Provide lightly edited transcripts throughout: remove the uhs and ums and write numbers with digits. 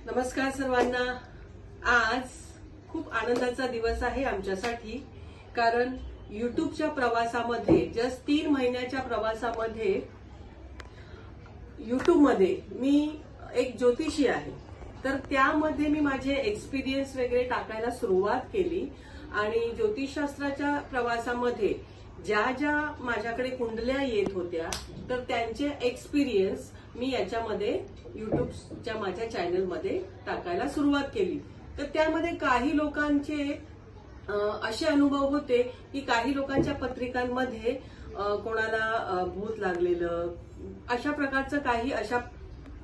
नमस्कार सर्वांना। आज खूप आनंदाचा दिवस आहे आमच्यासाठी, कारण युट्यूबच्या प्रवासामध्ये जस्ट 3 महिन्याच्या प्रवासामध्ये युट्यूबमध्ये मी एक ज्योतिषी आहे, तर त्यामध्ये मी माझे एक्सपिरियन्स वगैरे टाकायला सुरुवात केली आणि ज्योतिषशास्त्राच्या प्रवासामध्ये ज्या ज्या माझ्याकडे कुंडल्या येत होत्या तर त्यांचे एक्सपिरियन्स मी याच्यामध्ये युट्यूबच्या माझ्या चॅनलमध्ये टाकायला सुरुवात केली। तर त्यामध्ये काही लोकांचे असे अनुभव होते की काही लोकांच्या पत्रिकांमध्ये कोणाला भूत लागलेलं अशा प्रकारचं काही अशा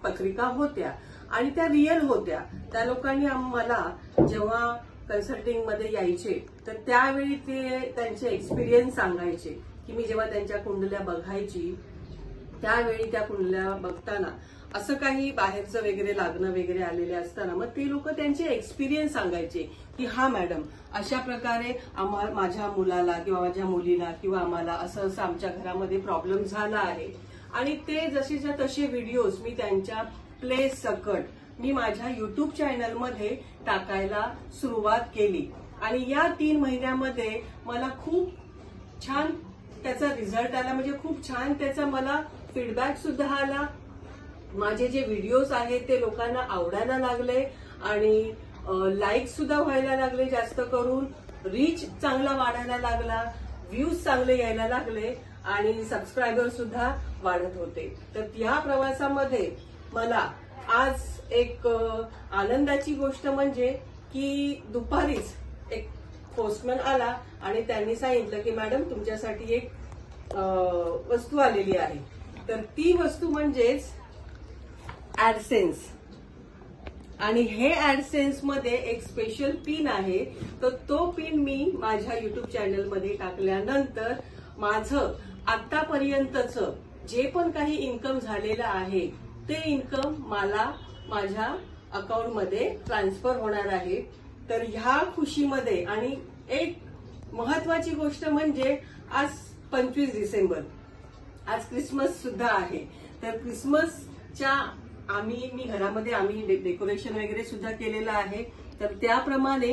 पत्रिका होत्या आणि त्या रिअल होत्या। त्या लोकांनी आम्हाला जेव्हा कन्सल्टिंग मध्ये यायचे तर त्यावेळी ते त्यांचे एक्सपिरियन्स सांगायचे की मी जेव्हा त्यांच्या कुंडल्या बघायची त्यावेळी त्या कुंडल्या बघताना असं काही बाहेरचं वगैरे लागणं वगैरे आलेले असताना मग ते लोक त्यांचे एक्सपिरियन्स सांगायचे की हा मॅडम अशा प्रकारे माझ्या मुलाला किंवा माझ्या मुलीला किंवा आम्हाला असं असं आमच्या घरामध्ये प्रॉब्लेम झाला आहे। आणि ते जसेच्या तसे व्हिडिओज मी त्यांच्या प्ले सकट मी माझ्या युट्यूब चॅनलमध्ये टाकायला सुरुवात केली आणि या 3 महिन्यामध्ये मला खूप छान त्याचा रिझल्ट आला। म्हणजे खूप छान त्याचा मला फीडबॅक सुद्धा आला। माझे जे व्हिडिओज आहेत ते लोकांना आवडायला लागले आणि लाईक सुद्धा व्हायला लागले, जास्त करून रीच चांगला वाढायला लागला, व्ह्यूज चांगले यायला लागले आणि सबस्क्रायबर सुद्धा वाढत होते। तर या प्रवासामध्ये मला आज एक आनंदाची गोष्ट म्हणजे की दुपारीच एक पोस्टमन आला आणि त्यांनी सांगितलं की मॅडम तुमच्यासाठी एक वस्तू आलेली आहे। तर ती वस्तू म्हणजेच ऍडसेन्स आणि हे ऍडसेन्स मध्ये एक स्पेशल पिन आहे। तर तो पिन मी माझ्या युट्यूब चॅनलमध्ये टाकल्यानंतर माझं आतापर्यंतचं जे पण काही इन्कम झालेलं आहे ते इन्कम मला माझ्या अकाउंटमध्ये ट्रान्सफर होणार आहे। तर ह्या खुशीमध्ये आणि एक महत्वाची गोष्ट म्हणजे आज 25 डिसेंबर, आज क्रिसमस सुद्धा आहे। तर क्रिसमसच्या मी घरामध्ये डेकोरेशन वगैरे सुद्धा केलेलं आहे। तर त्याप्रमाणे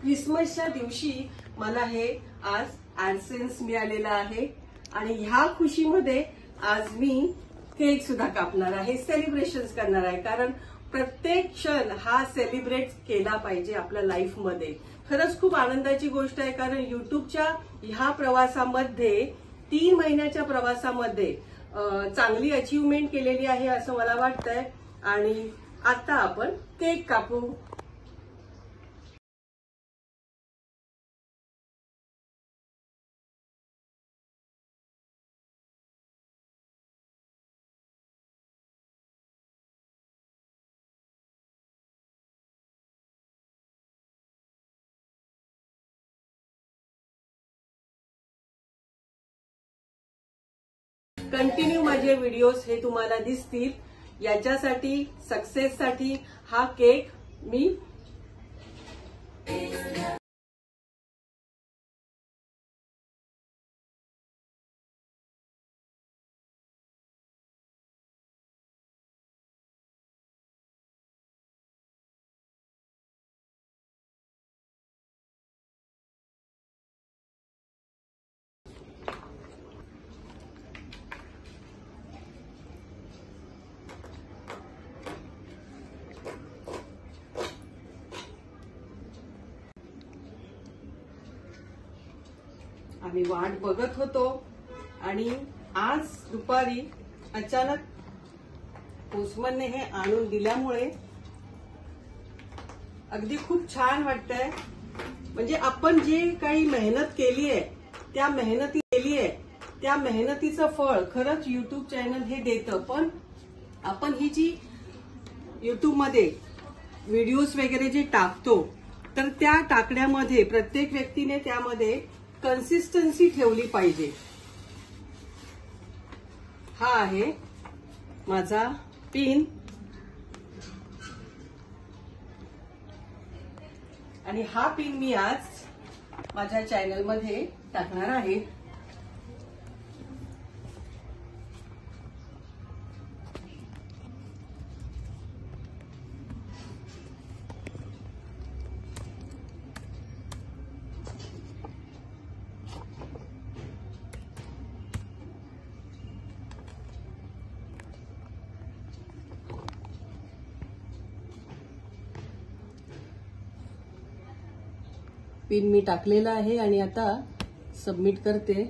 क्रिसमसच्या दिवशी मला हे आज ऍडसेन्स मिळालेलं आहे आणि ह्या खुशीमध्ये आज मी केक सुद्धा कापणार आहे, सेलिब्रेशन्स करणार आहे, कारण प्रत्येक क्षण हा सेलिब्रेट केला पाहिजे आपल्या लाईफमध्ये। खरंच खूप आनंदाची गोष्ट आहे, कारण युट्यूबच्या ह्या प्रवासामध्ये 3 महिन्याच्या प्रवासामध्ये चांगली अचीवमेंट केलेली आहे असं मला वाटतंय। आणि आता आपण केक कापू। कंटिन्यू माझे व्हिडिओज हे तुम्हाला दिसतील, याच्यासाठी सक्सेससाठी हा केक मी आम्ही वाट बघत होतो आणि आज दुपारी अचानक पोस्टमनने हे आणून दिल्यामुळे अगदी खूप छान वाटतंय। म्हणजे आपण जे काही मेहनत केली आहे त्या मेहनतीचं फळ खरंच युट्यूब चॅनल हे देतं। पण आपण ही जी युट्यूबमध्ये व्हिडिओज वगैरे जे टाकतो तर त्या टाकण्यामध्ये प्रत्येक व्यक्तीने त्यामध्ये कन्सिस्टन्सी ठेवली पाहिजे। हा आहे माझा पिन आणि हा पिन मी आज माझ्या चॅनलमध्ये टाकणार आहे। पिन मी टाकलेला आहे आणि आता सबमिट करते.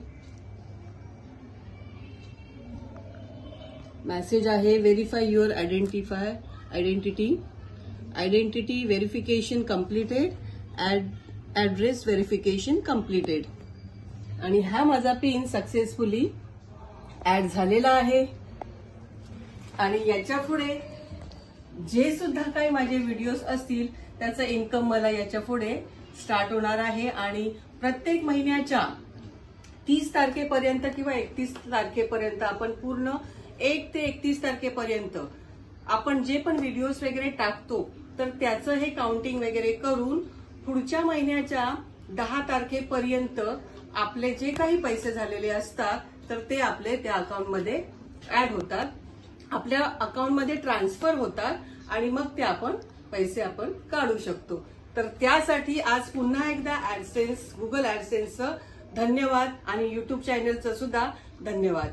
मेसेज आहे verify your identity verification completed, address verification completed. आणि हा माझा पिन सक्सेसफुली ऍड झालेला आहे. आणि याच्या पुढे जे सुद्धा काही माझे व्हिडिओज असतील त्याचं इन्कम मला याच्या पुढे स्टार्ट होणार आहे. आणि प्रत्येक महिन्याच्या 30 तारखेपर्यंत किंवा 31 तारखेपर्यंत आपण पूर्ण 1 ते 31 तारखेपर्यंत आपण जे पण व्हिडिओज वगैरे टाकतो तर त्याचं हे काउंटिंग वगैरे करून पुढच्या महिन्याच्या 10 तारखेपर्यंत आपले जे काही पैसे झालेले असतात तर ते आपले त्या अकाउंटमध्ये ऍड होतात, आपल्या अकाउंटमध्ये ट्रान्सफर होतात आणि मग ते पैसे आपण काढू शकतो. तर त्यासाठी आज पुन्हा एकदा गुगल ऍडसेन्सचं धन्यवाद आणि युट्यूब चॅनलचं सुद्धा धन्यवाद.